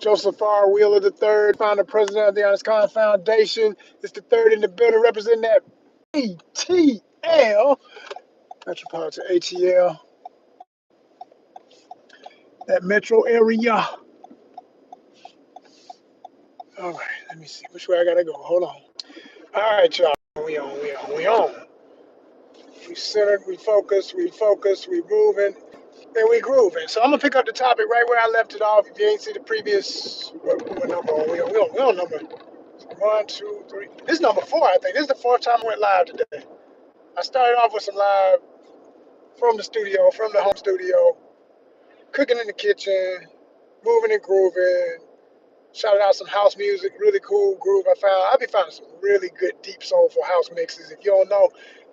Joseph R. Wheeler III, founder president of the ONYXCON Foundation. It's the third in the building representing that ATL, Metropolitan ATL, that metro area. All right, let me see. Which way I gotta go? Hold on. All right, y'all. We on. We centered, we focused, we moving, and we grooving. So I'm gonna pick up the topic right where I left it off. If you ain't see the previous, what number are we on? We on number 1, 2, 3. This is number 4, I think. This is the 4th time I went live today. I started off with some live from the studio, from the home studio, cooking in the kitchen, moving and grooving. Shouted out some house music, really cool groove I found. I'll be finding some really good, deep, soulful house mixes. If you don't know,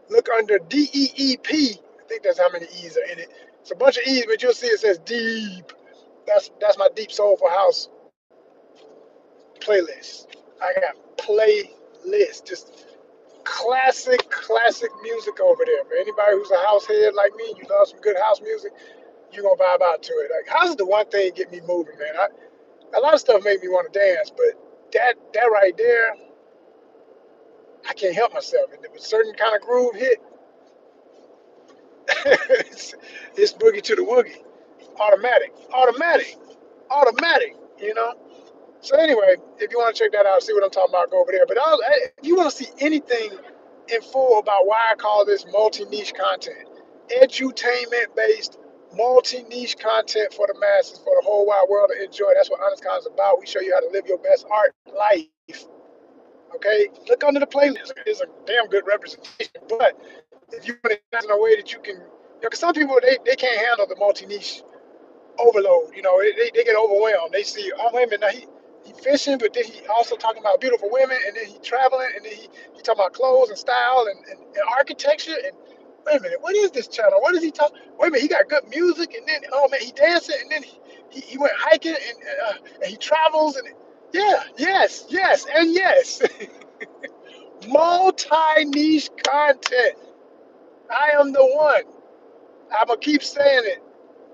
look under DEEP. I think that's how many E's are in it. It's a bunch of E's, but you'll see it says deep. That's my deep, soulful house playlist. I got playlist, just classic music over there. For anybody who's a house head like me, you love some good house music, you're gonna vibe out to it. Like, house is the one thing get me moving, man. A lot of stuff make me want to dance, but that right there, I can't help myself. And if a certain kind of groove hit, it's boogie to the woogie, automatic. You know. So anyway, if you want to check that out, see what I'm talking about, go over there. But if you want to see anything in full about why I call this multi-niche content, edutainment based multi-niche content for the masses, for the whole wide world to enjoy. That's what ONYXCON is about. We show you how to live your best art life. Okay, look under the playlist. It's a damn good representation. But if you want it in a way that you can, because some people they can't handle the multi-niche overload. You know, they get overwhelmed. They see, oh wait a minute, now he fishing, but then he also talking about beautiful women, and then he traveling, and then he talking about clothes and style and architecture. And wait a minute, what is this channel? What is he talking? Wait a minute, he got good music, and then oh man, he dancing, and then he went hiking, and he travels, and yeah, yes, and yes. Multi-niche content. I am the one. I'm gonna keep saying it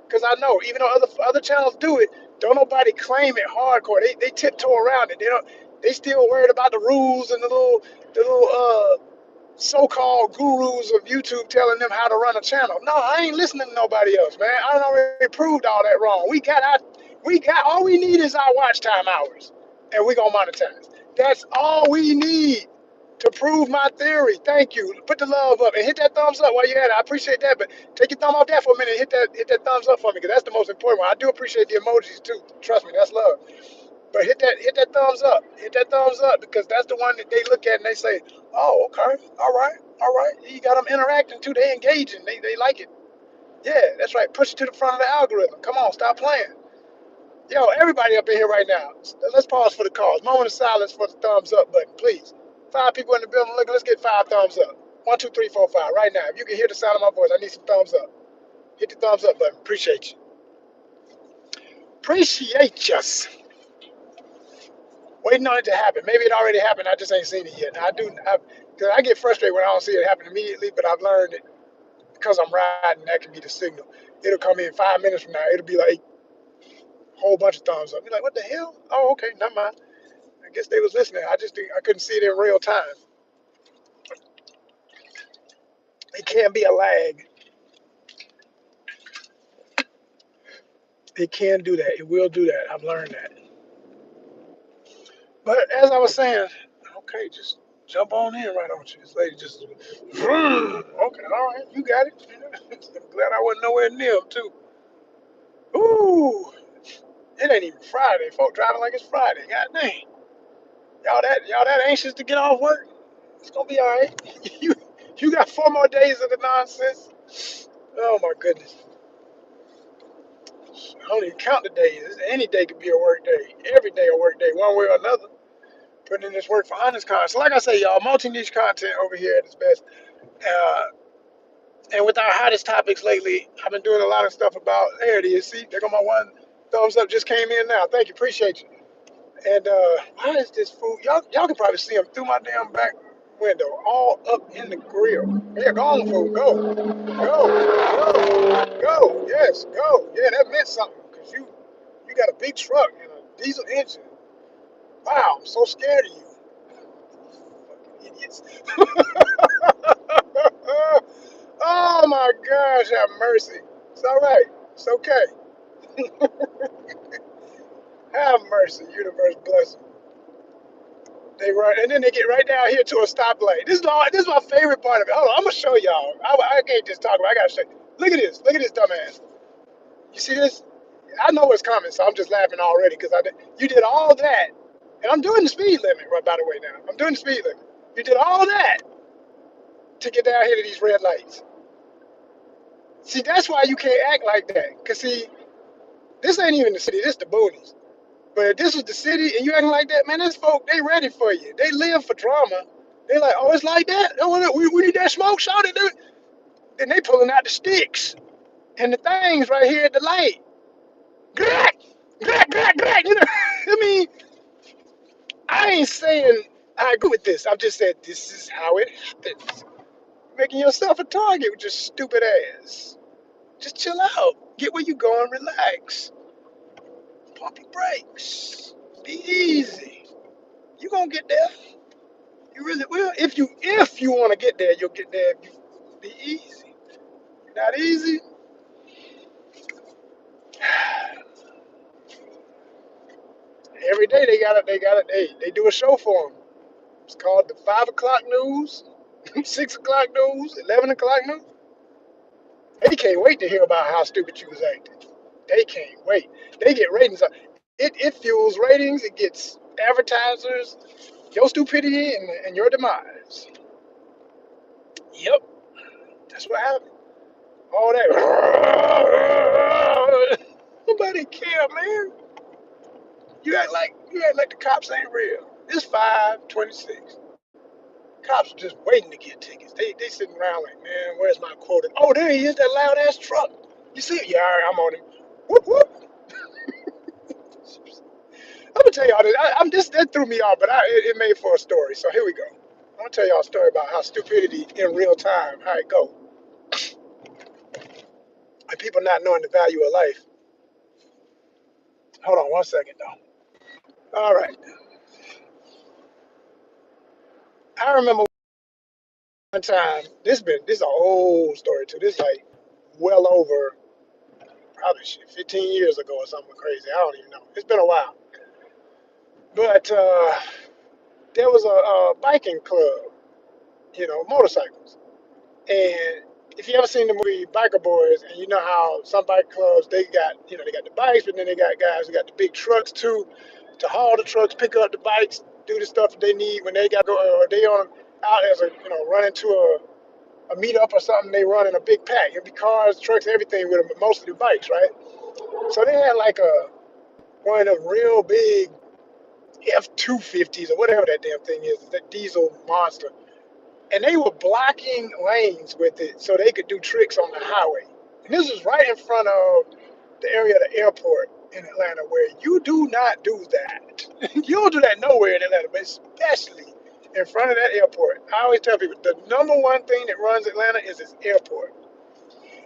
because I know even though other channels do it, don't nobody claim it hardcore. They tiptoe around it. They still worried about the rules and the little so-called gurus of YouTube telling them how to run a channel. No, I ain't listening to nobody else, man. I done already proved all that wrong. We got all we need is our watch time hours, and we gonna monetize. That's all we need to prove my theory. Thank you. Put the love up and hit that thumbs up while you're at it. I appreciate that, but take your thumb off that for a minute. Hit that thumbs up for me because that's the most important one. I do appreciate the emojis too. Trust me, that's love. But hit that thumbs up. Hit that thumbs up because that's the one that they look at and they say, oh, okay, all right. You got them interacting too. They engaging. They like it. Yeah, that's right. Push it to the front of the algorithm. Come on, stop playing. Yo, everybody up in here right now. Let's pause for the cause. Moment of silence for the thumbs up button, please. 5 people in the building. Look, let's get 5 thumbs up. 1, 2, 3, 4, 5. Right now. If you can hear the sound of my voice, I need some thumbs up. Hit the thumbs up button. Appreciate you. Appreciate us. Waiting on it to happen. Maybe it already happened. I just ain't seen it yet. Because I get frustrated when I don't see it happen immediately, but I've learned it because I'm riding, that can be the signal. It'll come in 5 minutes from now. It'll be like a whole bunch of thumbs up. You're like, what the hell? Oh, okay, never mind. I guess they was listening. I couldn't see it in real time. It can be a lag. It can do that. It will do that. I've learned that. But as I was saying, okay, just jump on in, right on you. This lady just, okay, all right, you got it. I'm glad I wasn't nowhere near him too. Ooh, it ain't even Friday. Folk driving like it's Friday. God dang, y'all that anxious to get off work? It's gonna be all right. you got 4 more days of the nonsense. Oh my goodness. I don't even count the days. Any day could be a work day. Every day a work day, one way or another. Putting in this work for ONYXCON. So like I say, y'all, multi-niche content over here at its best. And with our hottest topics lately, I've been doing a lot of stuff about, there it is, see, there go my 1 thumbs up, just came in now. Thank you, appreciate you. And why is this food, y'all can probably see them through my damn back window, all up in the grill. Yeah, go on, food, go, yes, go. Yeah, that meant something, because you got a big truck and a diesel engine. Wow, I'm so scared of you. Fucking idiots. Oh my gosh, have mercy. It's all right. It's okay. Have mercy, universe bless them. They run, and then they get right down here to a stoplight. This is my favorite part of it. Hold on, I'm gonna show y'all. I can't just talk about it. I gotta show you. Look at this. Look at this dumbass. You see this? I know what's coming, so I'm just laughing already because you did all that, and I'm doing the speed limit. Right, by the way, now I'm doing the speed limit. You did all that to get down here to these red lights. See, that's why you can't act like that. Cause see, this ain't even the city. This the boonies. But if this was the city and you acting like that, man, this folk, they ready for you. They live for drama. They like, oh, it's like that? Oh, we need that smoke, shout it, dude. Then they pulling out the sticks and the things right here at the light. Grak, grak, grak, grak. You know, I mean, I ain't saying I agree with this. I've just said this is how it happens. Making yourself a target with your stupid ass. Just chill out. Get where you going, relax. Pump your brakes. Be easy. You gonna get there. You really will. If you want to get there, you'll get there. If you be easy. Not easy. Every day they do a show for them. It's called the 5 o'clock news, 6 o'clock news, 11 o'clock news. They can't wait to hear about how stupid you was acting. They can't wait. They get ratings. It fuels ratings. It gets advertisers. Your stupidity and your demise. Yep, that's what happened. All that. Nobody care, man. You act like the cops ain't real. It's 5:26. Cops are just waiting to get tickets. They sitting around like, man, where's my quota? Oh, there he is, that loud ass truck. You see it? Yeah, all right, I'm on him. Whoop whoop. I'm gonna tell y'all this. I'm just that threw me off, but it made for a story. So here we go. I'm gonna tell y'all a story about how stupidity in real time, how it go, and people not knowing the value of life. Hold on one second though. All right. I remember one time. This is an old story too. This is like well over probably 15 years ago or something crazy. I don't even know. It's been a while. But there was a biking club, motorcycles. And if you ever seen the movie Biker Boys, and you know how some bike clubs they got the bikes, but then they got guys who got the big trucks too, to haul the trucks, pick up the bikes, do the stuff that they need when they got to go, or they on out as a running to a meetup or something. They run in a big pack. It'd be cars, trucks, everything with them, but mostly bikes, right? So they had like one of the real big F-250s or whatever that damn thing is, that diesel monster. And they were blocking lanes with it so they could do tricks on the highway. And this was right in front of the area of the airport in Atlanta, where you do not do that. You don't do that nowhere in Atlanta, but especially in front of that airport. I always tell people the number one thing that runs Atlanta is its airport.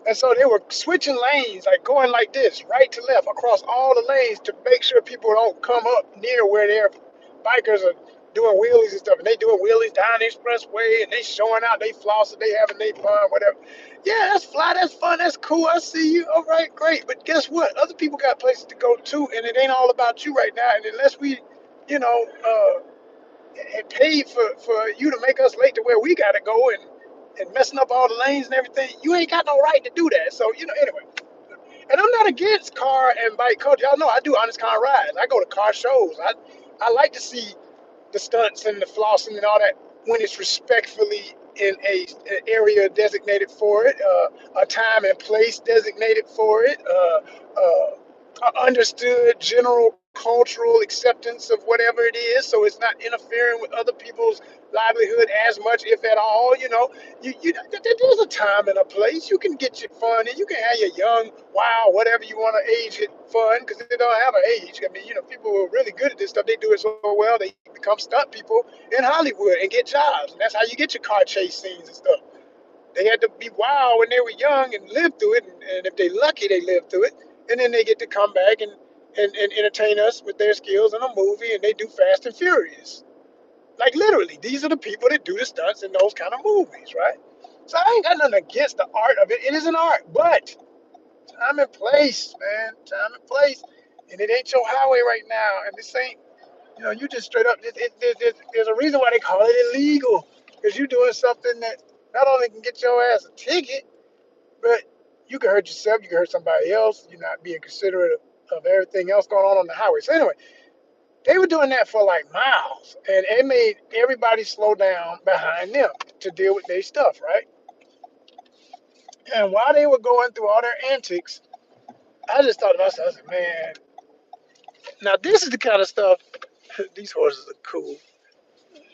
And so they were switching lanes, like going like this, right to left, across all the lanes to make sure people don't come up near where their bikers are doing wheelies and stuff. And they doing wheelies down the expressway, and they showing out they flossing, they having their fun, whatever. Yeah, that's fly, that's fun, that's cool. I see you. All right, great. But guess what? Other people got places to go too, and it ain't all about you right now. And unless we, you know, and paid for you to make us late to where we gotta go and messing up all the lanes and everything, you ain't got no right to do that. So, anyway. And I'm not against car and bike culture. Y'all know I do honest car rides. I go to car shows. I like to see the stunts and the flossing and all that when it's respectfully in an area designated for it, a time and place designated for it, understood general cultural acceptance of whatever it is, so it's not interfering with other people's livelihood as much, if at all. There's a time and a place. You can get your fun, and you can have your young, wild, whatever you want to age it fun, because it don't have an age. I mean, people who are really good at this stuff, they do it so well, they become stunt people in Hollywood and get jobs, and that's how you get your car chase scenes and stuff. They had to be wild when they were young and live through it, and if they lucky, they live through it, and then they get to come back and and entertain us with their skills in a movie, and they do Fast and Furious. Like literally, these are the people that do the stunts in those kind of movies, right? So I ain't got nothing against the art of it. It is an art, but time and place, man, time and place, and it ain't your highway right now. And this ain't, you just straight up. There's a reason why they call it illegal, because you're doing something that not only can get your ass a ticket, but you can hurt yourself, you can hurt somebody else. You're not being considerate of everything else going on the highway. So anyway, they were doing that for like miles, and it made everybody slow down behind them to deal with their stuff, right? And while they were going through all their antics, I just thought to myself, I said, man, now this is the kind of stuff. These horses are cool.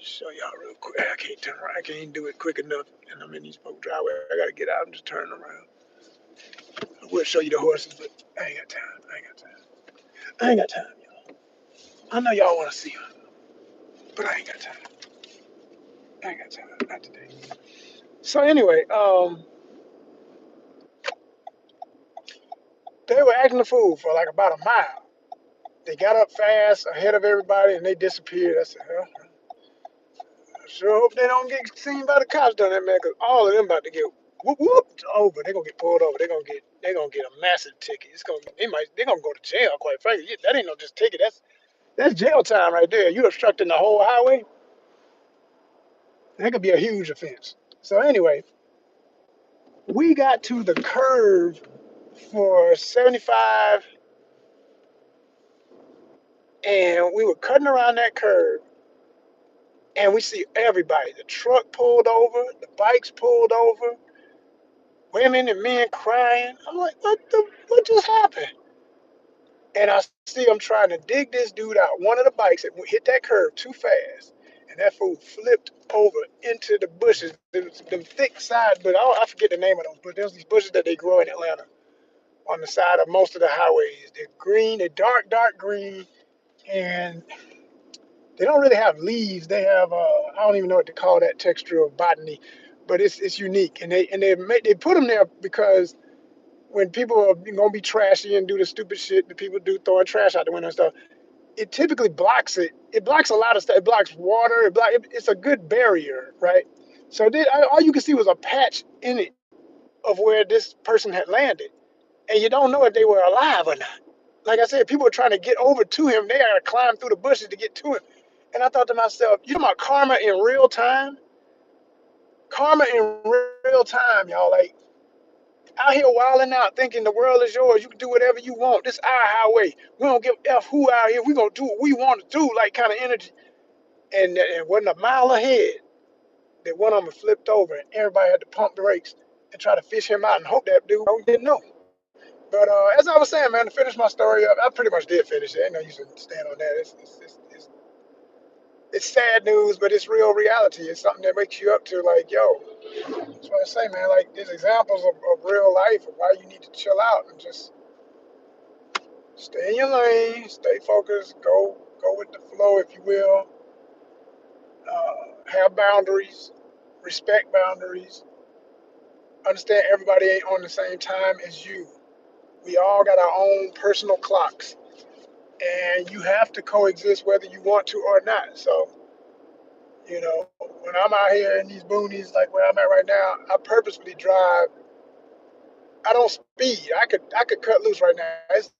Show y'all real quick. I can't turn around. I can't even do it quick enough. And I'm in these folk driveway. I gotta get out and just turn around. I will show you the horses, but I ain't got time. I ain't got time. I ain't got time, y'all. I know y'all want to see them, but I ain't got time. I ain't got time. Not today. So anyway, they were acting a fool for like about a mile. They got up fast ahead of everybody and they disappeared. I said, well, I sure hope they don't get seen by the cops down there, man, because all of them about to get whooped over. They're gonna get pulled over. They're gonna get a massive ticket. They're gonna go to jail, quite frankly. That ain't no just ticket. That's jail time right there. You obstructing the whole highway. That could be a huge offense. So anyway, we got to the curve for 75, and we were cutting around that curve, and we see everybody. The truck pulled over, the bikes pulled over, women and men crying. I'm like, what just happened? And I see them trying to dig this dude out. One of the bikes that hit that curve too fast, and that fool flipped over into the bushes, them thick side. But I forget the name of those. But there's these bushes that they grow in Atlanta on the side of most of the highways. They're green, they're dark green, and they don't really have leaves. They have I don't even know what to call that texture of botany, but it's unique. And they put them there because when people are gonna be trashy and do the stupid shit that people do, throwing trash out the window and stuff, it typically blocks it. It blocks a lot of stuff. It blocks water. It's a good barrier, right? So all you could see was a patch in it of where this person had landed, and you don't know if they were alive or not. Like I said, people were trying to get over to him. They had to climb through the bushes to get to him. And I thought to myself, you know about karma in real time? Karma in real time, y'all. Like, out here wilding out, thinking the world is yours. You can do whatever you want. This our highway. We don't give a f who out here. We gonna do what we want to do. Like kind of energy. And it wasn't a mile ahead that one of them flipped over, and everybody had to pump the brakes and try to fish him out and hope that dude didn't know. But as I was saying, man, to finish my story up, I pretty much did finish it. I know you should stand on that. It's sad news, but it's real reality. It's something that wakes you up to like, yo, that's what I say, man. Like, there's examples of real life of why you need to chill out and just stay in your lane, stay focused, go with the flow, if you will. Have boundaries, respect boundaries. Understand everybody ain't on the same time as you. We all got our own personal clocks, and you have to coexist whether you want to or not. So, when I'm out here in these boonies, like where I'm at right now, I purposefully drive. I don't speed. I could cut loose right now. It's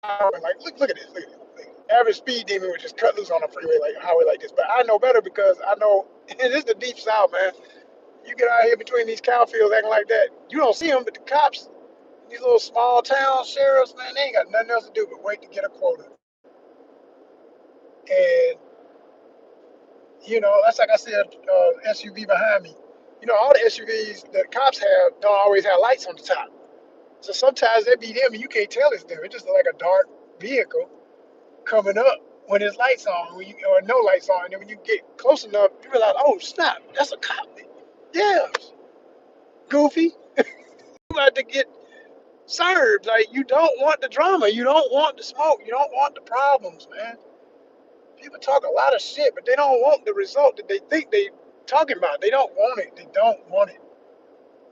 like look at this. Look at this. Average speed demon would just cut loose on a freeway like a highway like this. But I know better because I know this is the deep south, man. You get out here between these cow fields acting like that, you don't see them, but the cops, these little small town sheriffs, man, they ain't got nothing else to do but wait to get a quota. And that's like I said, SUV behind me. All the SUVs that cops have don't always have lights on the top. So sometimes they be them and you can't tell it's them. It just look like a dark vehicle coming up when there's lights on, or no lights on. And then when you get close enough, you realize, oh snap, that's a cop. Yeah, goofy. You about to get served. Like, you don't want the drama. You don't want the smoke. You don't want the problems, man. People talk a lot of shit, but they don't want the result that they think they talking about. They don't want it. They don't want it.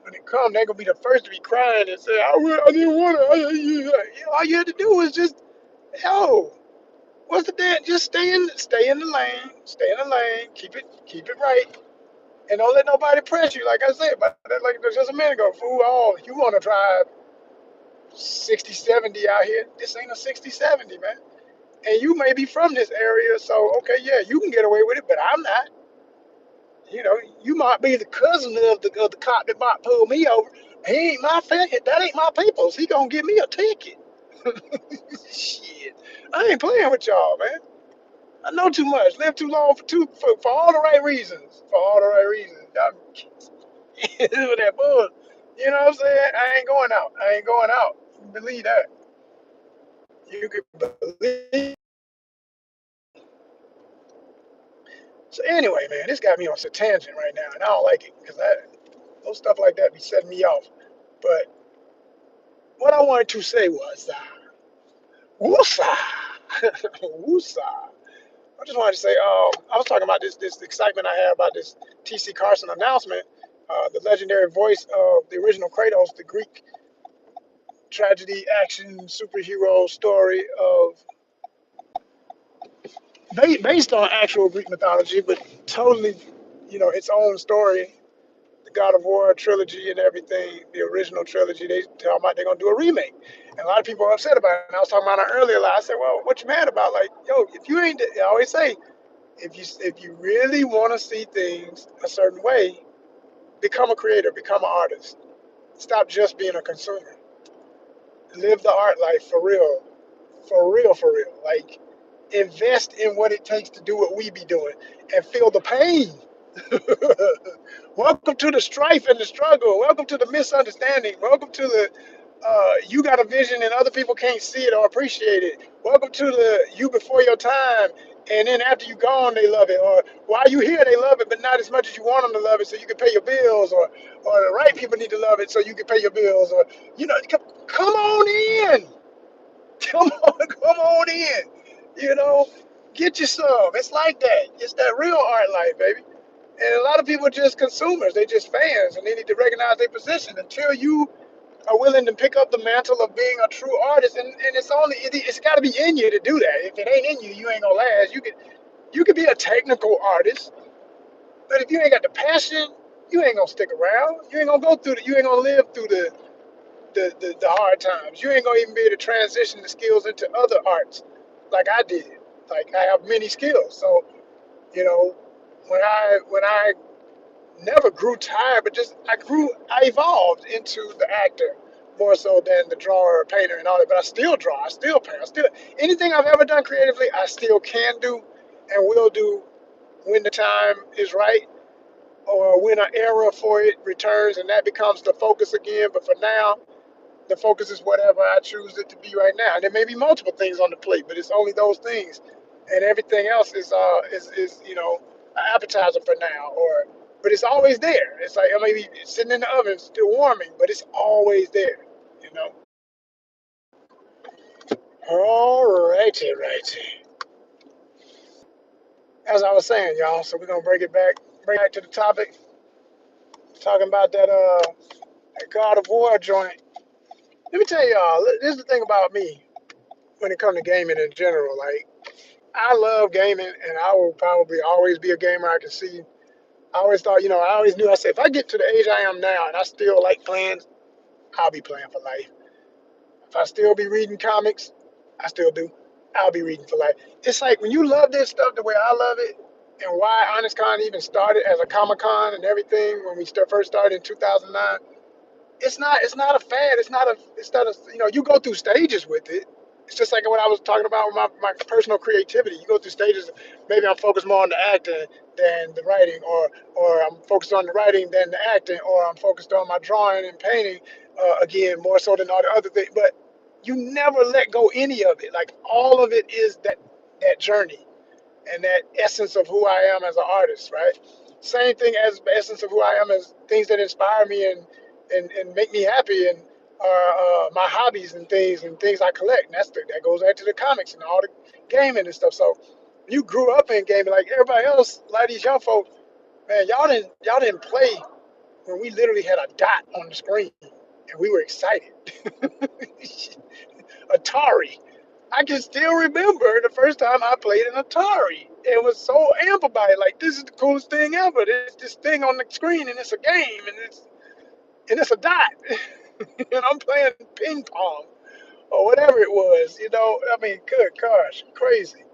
When it comes, they're gonna be the first to be crying and say, I didn't want to. All you had to do was just, yo, what's the damn? Just stay in the lane, stay in the lane, keep it right, and don't let nobody press you. Like I said, but like just a minute ago, fool. Oh, you want to drive 60, 70 out here? This ain't a 60, 70, man. And you may be from this area, so okay, yeah, you can get away with it, but I'm not. You know, you might be the cousin of the cop that might pull me over. He ain't my family. That ain't my people's. He gonna give me a ticket. Shit, I ain't playing with y'all, man. I know too much. Lived too long for all the right reasons. For all the right reasons. Y'all with that bull. You know what I'm saying? I ain't going out. I ain't going out. You can believe that. You can believe. So anyway, man, this got me on a tangent right now, and I don't like it because those stuff like that be setting me off. But what I wanted to say was, woosah, woosah. I just wanted to say, I was talking about this excitement I had about this T.C. Carson announcement, the legendary voice of the original Kratos, the Greek tragedy action superhero story of based on actual Greek mythology, but totally, its own story. The God of War trilogy and everything, the original trilogy, they tell about they're gonna do a remake, and a lot of people are upset about it. And I was talking about it earlier. I said, well, what you mad about? Like, yo, if you ain't, I always say, if you really want to see things a certain way, become a creator, become an artist. Stop just being a consumer. Live the art life for real, for real, for real. Like, invest in what it takes to do what we be doing and feel the pain. Welcome to the strife and the struggle. Welcome to the misunderstanding. Welcome to the you got a vision and other people can't see it or appreciate it. Welcome to the you before your time, and then after you gone they love it. Or while you here they love it, but not as much as you want them to love it, so you can pay your bills. Or the right people need to love it so you can pay your bills. Or come on in. Come on, come on in. You know, get you some. It's like that. It's that real art life, baby. And a lot of people are just consumers. They just fans, and they need to recognize their position. Until you are willing to pick up the mantle of being a true artist, and it's got to be in you to do that. If it ain't in you, you ain't gonna last. You could be a technical artist, but if you ain't got the passion, you ain't gonna stick around. You ain't gonna go through you ain't gonna live through the hard times. You ain't gonna even be able to transition the skills into other arts like I did. Like, I have many skills. So, you know, when I never grew tired, but just I evolved into the actor more so than the drawer or painter and all that. But I still draw, I still paint, I still anything I've ever done creatively, I still can do and will do when the time is right or when an era for it returns and that becomes the focus again. But for now, the focus is whatever I choose it to be right now. And there may be multiple things on the plate, but it's only those things, and everything else is an appetizer for now. But it's always there. It's like maybe it's sitting in the oven, still warming, but it's always there. You know. All righty, righty. As I was saying, y'all. So we're gonna bring it back to the topic, talking about that God of War joint. Let me tell y'all. This is the thing about me when it comes to gaming in general. Like, I love gaming, and I will probably always be a gamer. I can see. I always thought, I always knew. I said, if I get to the age I am now, and I still like playing, I'll be playing for life. If I still be reading comics, I still do. I'll be reading for life. It's like when you love this stuff the way I love it, and why ONYXCON even started as a Comic Con and everything when we first started in 2009. It's not a fad. It's not a you go through stages with it. It's just like what I was talking about with my personal creativity. You go through stages. Maybe I'm focused more on the acting than the writing, or I'm focused on the writing than the acting, or I'm focused on my drawing and painting again more so than all the other things. But you never let go any of it. Like, all of it is that journey and that essence of who I am as an artist, right? Same thing as the essence of who I am as things that inspire me and make me happy, and my hobbies and things I collect. And that goes back to the comics and all the gaming and stuff. So you grew up in gaming like everybody else. A lot of these young folk, man, y'all didn't play when we literally had a dot on the screen and we were excited. Atari. I can still remember the first time I played an Atari. It was so amped about it. Like, this is the coolest thing ever. There's this thing on the screen and it's a game and it's a dot. And I'm playing ping pong or whatever it was. I mean, good gosh, crazy.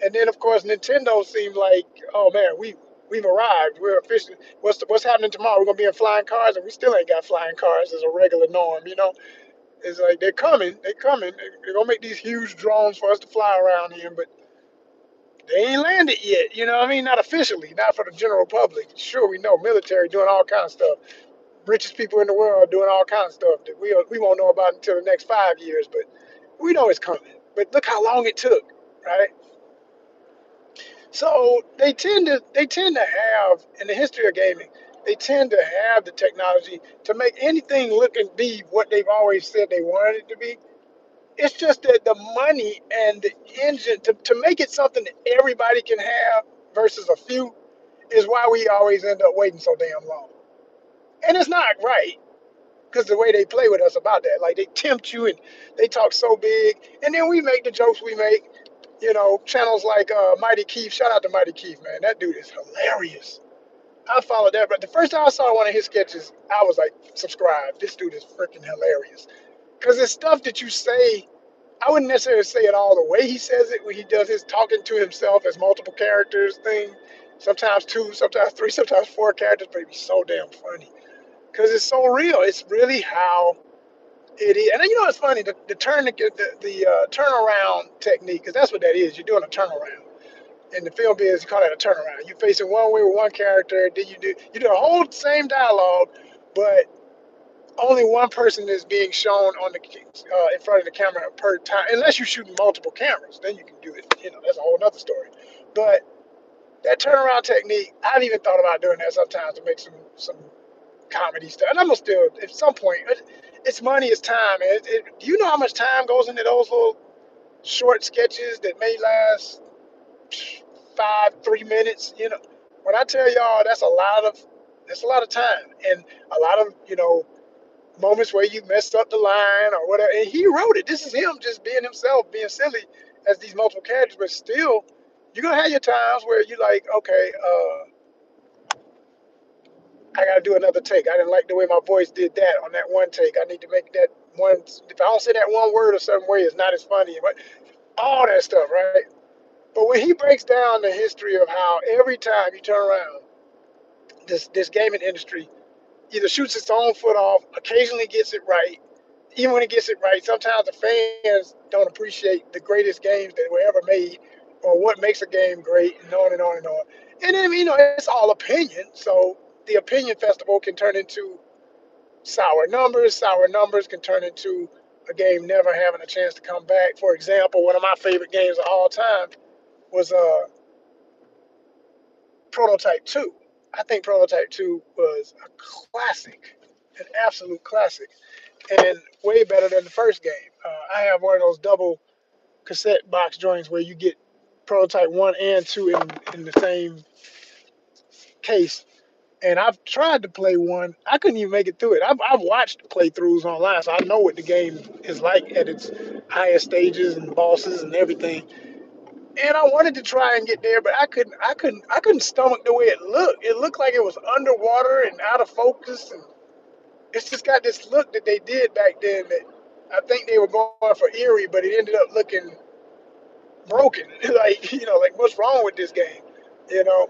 And then of course Nintendo seemed like, oh man, we've arrived. We're officially what's happening tomorrow? We're gonna be in flying cars, and we still ain't got flying cars as a regular norm. It's like they're coming. They're gonna make these huge drones for us to fly around in, but they ain't landed yet. You know what I mean? Not officially, not for the general public. Sure, we know military doing all kind of stuff. Richest people in the world doing all kind of stuff that we won't know about until the next 5 years, but we know it's coming. But look how long it took, right? So they tend to have in the history of gaming, they tend to have the technology to make anything look and be what they've always said they wanted it to be. It's just that the money and the engine to make it something that everybody can have versus a few is why we always end up waiting so damn long. And it's not right because the way they play with us about that, like they tempt you and they talk so big, and then we make the jokes we make. Channels like Mighty Keith. Shout out to Mighty Keith, man. That dude is hilarious. I followed that, but the first time I saw one of his sketches, I was like, subscribe. This dude is freaking hilarious. Because it's stuff that you say, I wouldn't necessarily say it all the way he says it when he does his talking to himself as multiple characters thing. Sometimes two, sometimes three, sometimes four characters, but it'd be so damn funny. Because it's so real. It's really how it is. And it's funny, the turnaround technique, because that's what that is. You're doing a turnaround. In the film biz, you call that a turnaround. You're facing one way with one character, then you do the whole same dialogue, but only one person is being shown on the in front of the camera per time. Unless you're shooting multiple cameras, then you can do it. That's a whole other story. But that turnaround technique, I've even thought about doing that sometimes to make some comedy stuff. And I'm gonna still at some point. It's money, it's time. Do you know how much time goes into those little short sketches that may last 5 3 minutes? When I tell y'all that's a lot of time and a lot of moments where you messed up the line or whatever. And he wrote it. This is him just being himself, being silly as these multiple characters, but still you're gonna have your times where you like, okay, I gotta do another take. I didn't like the way my voice did that on that one take. I need to make that one. If I don't say that one word a certain way, it's not as funny. But all that stuff, right? But when he breaks down the history of how every time you turn around, this gaming industry either shoots its own foot off, occasionally gets it right. Even when it gets it right, sometimes the fans don't appreciate the greatest games that were ever made or what makes a game great, and on and on and on. And then, it's all opinion. So the opinion festival can turn into sour numbers. Sour numbers can turn into a game never having a chance to come back. For example, one of my favorite games of all time was Prototype 2. I think Prototype 2 was a classic, an absolute classic, and way better than the first game. I have one of those double cassette box joints where you get Prototype 1 and 2 in the same case. And I've tried to play one. I couldn't even make it through it. I've watched playthroughs online, so I know what the game is like at its highest stages and bosses and everything. And I wanted to try and get there, but I couldn't stomach the way it looked. It looked like it was underwater and out of focus, and it's just got this look that they did back then that I think they were going for eerie, but it ended up looking broken. Like what's wrong with this game? You know,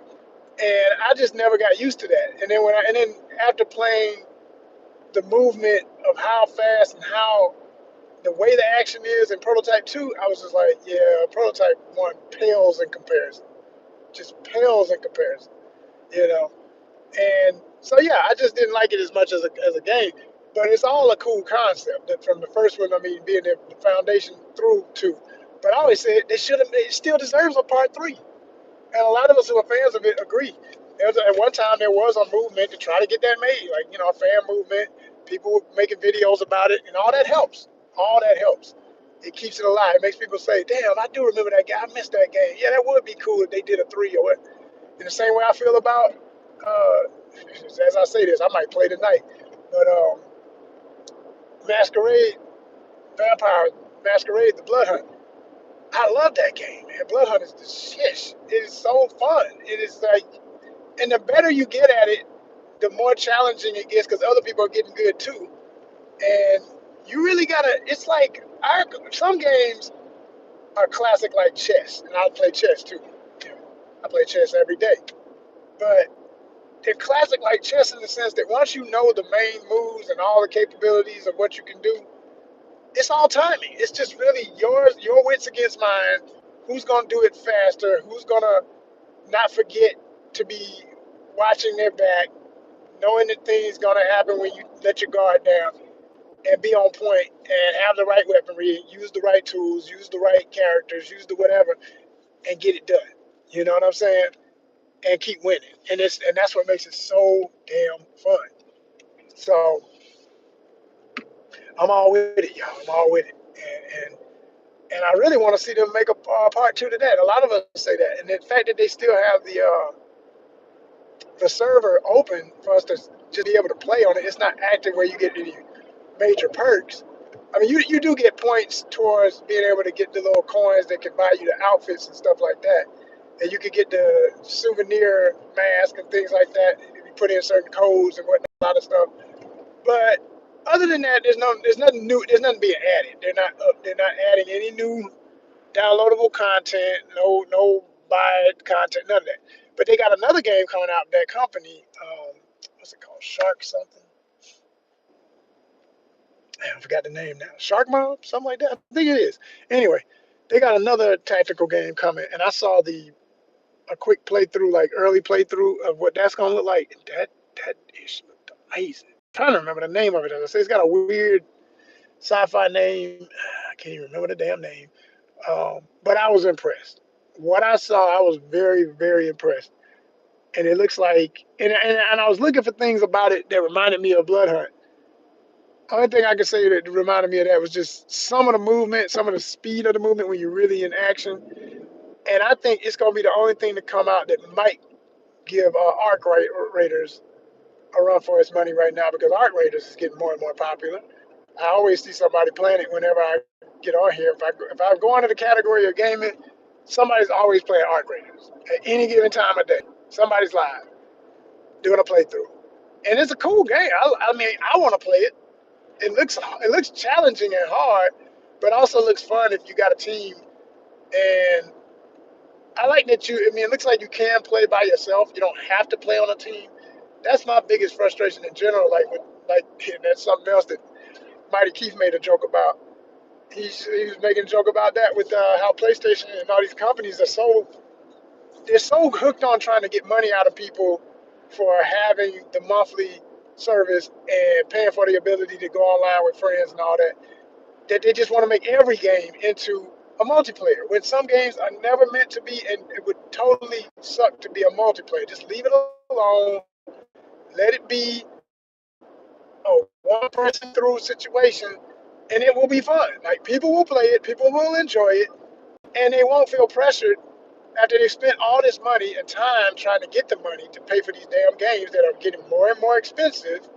and I just never got used to that. And then after playing the movement of how fast and how the way the action is in Prototype 2, I was just like, yeah, Prototype 1 pales in comparison. Just pales in comparison, you know. And so yeah, I just didn't like it as much as a game. But it's all a cool concept that from the first one, I mean, being the foundation through two. But I always said it still deserves a part three. And a lot of us who are fans of it agree. At one time there was a movement to try to get that made, like a fan movement. People were making videos about it, and all that helps. All that helps. It keeps it alive. It makes people say, "Damn, I do remember that guy. I missed that game. Yeah, that would be cool if they did a three or what." In the same way I feel about As I say this, I might play tonight. But Masquerade, Vampire Masquerade, the Blood Hunt. I love that game, man. Blood Hunt is the shit. It is so fun. It is like, and the better you get at it, the more challenging it gets because other people are getting good too. And you really gotta. It's like some games are classic like chess, and I play chess too. You know, I play chess every day, but they're classic like chess in the sense that once you know the main moves and all the capabilities of what you can do, it's all timing. It's just really your wits against mine. Who's gonna do it faster? Who's gonna not forget to be watching their back, knowing that things gonna happen when you let your guard down, and be on point and have the right weaponry, use the right tools, use the right characters, use the whatever, and get it done. You know what I'm saying? And keep winning. And that's what makes it so damn fun. So I'm all with it, y'all. I'm all with it. And I really want to see them make a part two to that. A lot of us say that, and the fact that they still have the server open for us to just be able to play on it. It's not active where you get any major perks. I mean, you do get points towards being able to get the little coins that can buy you the outfits and stuff like that. And you could get the souvenir mask and things like that if you put in certain codes and whatnot, a lot of stuff. But other than that, there's nothing new. There's nothing being added. They're not adding any new downloadable content. No buy it content. None of that. But they got another game coming out. That company, what's it called? Shark something. I forgot the name now. Shark Mob, something like that. I think it is. Anyway, they got another tactical game coming, and I saw a quick playthrough, like early playthrough of what that's gonna look like. And that dish looked amazing. I'm trying to remember the name of it. As I say, it's got a weird sci-fi name. I can't even remember the damn name. But I was impressed. What I saw, I was very, very impressed. And it looks like, and I was looking for things about it that reminded me of Blood Hunt. Only thing I could say that reminded me of that was just some of the movement, some of the speed of the movement when you're really in action. And I think it's going to be the only thing to come out that might give Arc Raiders a run for its money right now because Arc Raiders is getting more and more popular. I always see somebody playing it whenever I get on here. If I go into the category of gaming, somebody's always playing Arc Raiders at any given time of day. Somebody's live doing a playthrough, and it's a cool game. I mean, I want to play it. It looks challenging and hard, but also looks fun if you got a team. And I like that you. I mean, it looks like you can play by yourself. You don't have to play on a team. That's my biggest frustration in general. That's something else that Mighty Keith made a joke about. He was making a joke about that with how PlayStation and all these companies they're so hooked on trying to get money out of people for having the monthly service and paying for the ability to go online with friends and all that, that they just want to make every game into a multiplayer. When some games are never meant to be, and it would totally suck to be a multiplayer. Just leave it alone. Let it be a one person through situation, and it will be fun. Like people will play it, people will enjoy it, and they won't feel pressured after they spent all this money and time trying to get the money to pay for these damn games that are getting more and more expensive.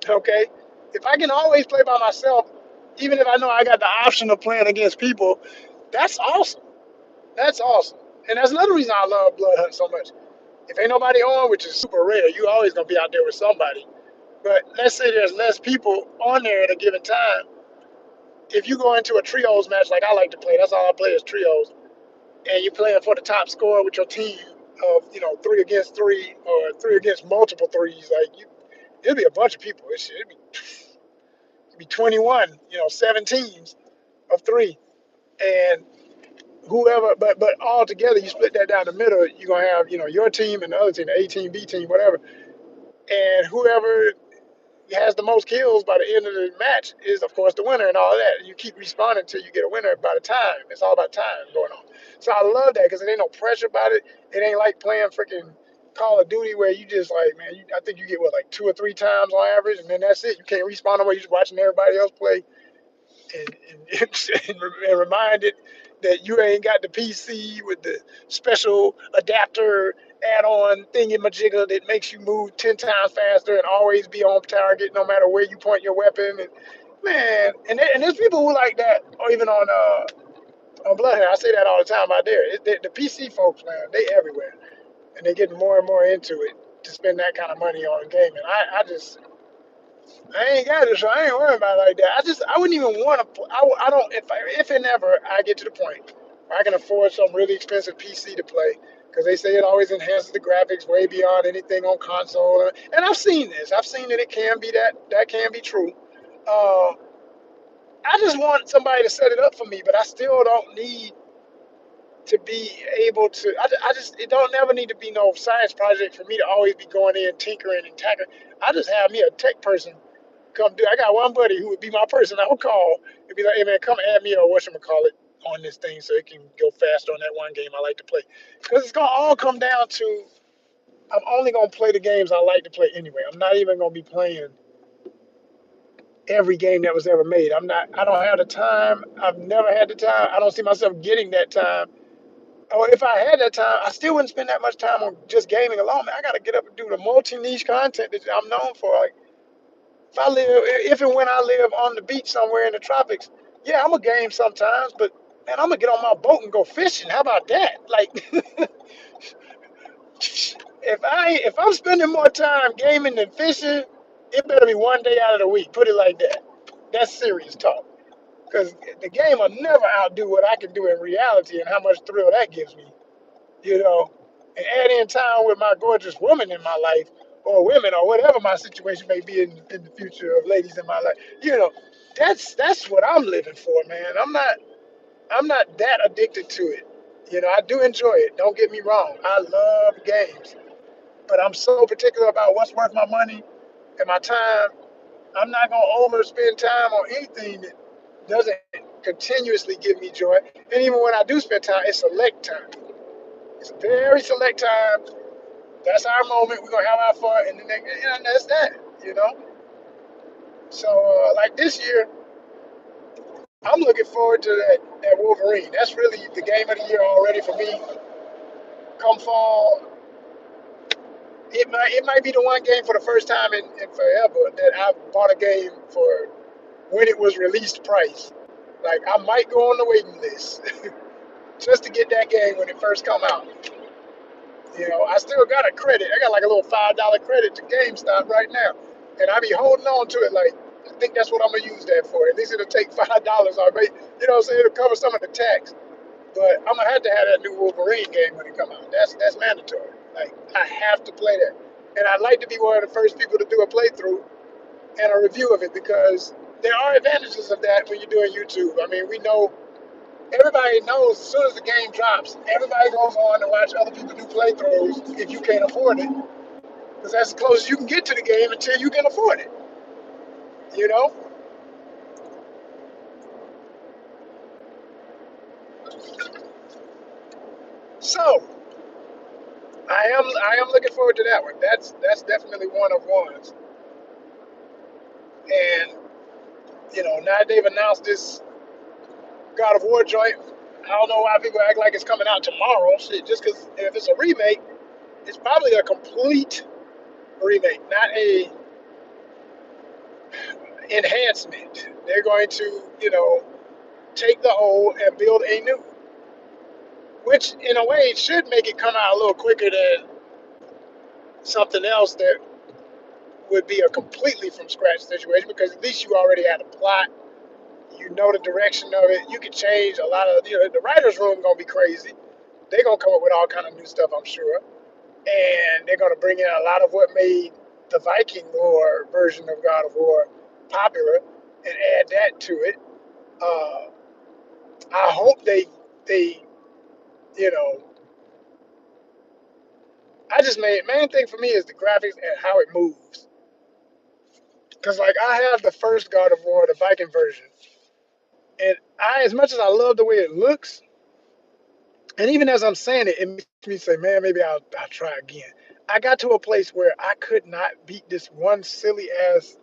Okay, if I can always play by myself, even if I know I got the option of playing against people, that's awesome. That's awesome. And that's another reason I love Blood Hunt so much. If ain't nobody on, which is super rare, you always gonna be out there with somebody. But let's say there's less people on there at a given time. If you go into a trios match like I like to play, that's all I play is trios, and you're playing for the top score with your team of 3 against 3 or 3 against multiple threes, it'll be a bunch of people. It'd be 21, 7 teams of 3, and whoever. But all together, you split that down the middle. You're gonna have your team and the other team, the A team, B team, whatever, and whoever has the most kills by the end of the match is, of course, the winner and all of that. You keep respawning until you get a winner by the time. It's all about time going on. So I love that because there ain't no pressure about it. It ain't like playing freaking Call of Duty where you just like, man, I think you get, what, like 2 or 3 times on average, and then that's it. You can't respawn no more. You're just watching everybody else play and reminded. that you ain't got the PC with the special adapter add-on thingy-majigger that makes you move 10 times faster and always be on target no matter where you point your weapon. And man, and there's people who like that, or even on Bloodhound. I say that all the time out there. The PC folks, man, they everywhere, and they're getting more and more into it to spend that kind of money on gaming. I ain't got it, so I ain't worrying about it like that. I wouldn't even want to. I don't. If and ever I get to the point where I can afford some really expensive PC to play, because they say it always enhances the graphics way beyond anything on console. And I've seen this. I've seen that it can be that can be true. Uh, I just want somebody to set it up for me, but I still don't need to be able to. I just it don't never need to be no science project for me to always be going in tinkering and tackling. I just have me a tech person come do. I got one buddy who would be my person I would call and be like, "Hey man, come add me or whatchamacallit on this thing so it can go faster on that one game I like to play." Because it's gonna all come down to I'm only gonna play the games I like to play anyway. I'm not even gonna be playing every game that was ever made. I'm not. I don't have the time. I've never had the time. I don't see myself getting that time. Or if I had that time, I still wouldn't spend that much time on just gaming alone. Man, I got to get up and do the multi niche content that I'm known for. Like, if and when I live on the beach somewhere in the tropics, yeah, I'm a game sometimes, but man, I'm gonna get on my boat and go fishing. How about that? Like, if I'm spending more time gaming than fishing, it better be one day out of the week. Put it like that. That's serious talk. Because the game will never outdo what I can do in reality and how much thrill that gives me. You know, and add in time with my gorgeous woman in my life, or women, or whatever my situation may be in the future of ladies in my life. You know, that's what I'm living for, man. I'm not that addicted to it. You know, I do enjoy it. Don't get me wrong. I love games, but I'm so particular about what's worth my money and my time. I'm not gonna overspend time on anything that doesn't continuously give me joy. And even when I do spend time, it's select time. It's very select time. That's our moment. We're gonna have our fun, and then that's that. You know. So like this year, I'm looking forward to that Wolverine. That's really the game of the year already for me. Come fall, it might be the one game for the first time in forever that I bought a game for when it was released price. Like I might go on the waiting list just to get that game when it first come out. You know, I still got a credit. I got like a little $5 credit to GameStop right now, and I be holding on to it. Like I think that's what I'm gonna use that for. At least it'll take $5. I may, you know, what I'm saying it'll cover some of the tax. But I'm gonna have to have that new Wolverine game when it come out. That's mandatory. Like I have to play that, and I'd like to be one of the first people to do a playthrough and a review of it because there are advantages of that when you're doing YouTube. I mean, we know everybody knows as soon as the game drops, everybody goes on to watch other people do playthroughs if you can't afford it, because that's as close as you can get to the game until you can afford it. You know. So I am looking forward to that one. That's definitely one of ones. And you know, now they've announced this God of War joint. I don't know why people act like it's coming out tomorrow. Shit, just because if it's a remake, it's probably a complete remake, not a enhancement. They're going to, you know, take the old and build a new, which in a way should make it come out a little quicker than something else that would be a completely from scratch situation because at least you already had a plot. You know the direction of it. You can change a lot of, you know, the writer's room gonna be crazy. They're gonna come up with all kind of new stuff, I'm sure, and they're gonna bring in a lot of what made the Viking War version of God of War popular and add that to it. Uh, I hope they you know I just made main thing for me is the graphics and how it moves. Cause like I have the first God of War, the Viking version, and I as much as I love the way it looks, and even as I'm saying it, it makes me say, man, maybe I'll try again. I got to a place where I could not beat this one silly ass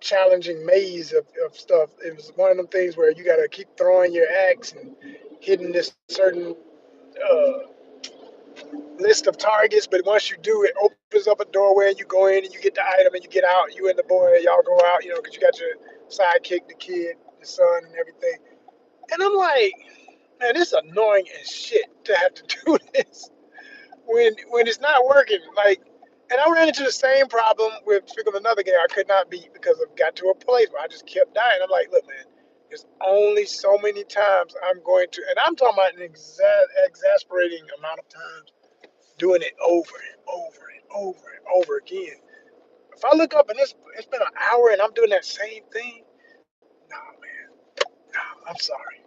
challenging maze of stuff. It was one of them things where you got to keep throwing your axe and hitting this certain list of targets. But once you do, it opens up a doorway and you go in and you get the item and you get out. You and the boy, y'all go out, because you got your sidekick, the kid, the son, and everything. And I'm like, man, it's annoying as shit to have to do this when it's not working. Like, and I ran into the same problem with speaking of another game I could not beat because I got to a place where I just kept dying. I'm like, look, man, there's only so many times I'm going to, and I'm talking about an exasperating amount of times doing it over and over and over and over again. If I look up and it's been an hour and I'm doing that same thing, nah, man, nah, I'm sorry.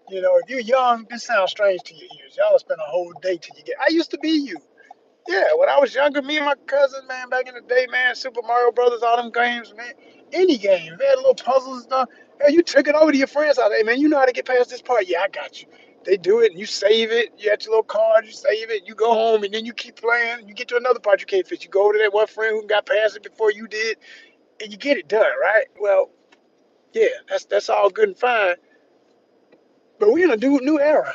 If you're young, this sounds strange to your ears. Y'all spend a whole day till you get. I used to be you. Yeah, when I was younger, me and my cousins, man, back in the day, man, Super Mario Brothers, all them games, man, any game, they had little puzzles and stuff. Hey, you took it over to your friends out there, man. You know how to get past this part? Yeah, I got you. They do it, and you save it. You got your little card, you save it. You go home, and then you keep playing. You get to another part you can't fix. You go over to that one friend who got past it before you did, and you get it done, right? Well, yeah, that's all good and fine. But we in a new era,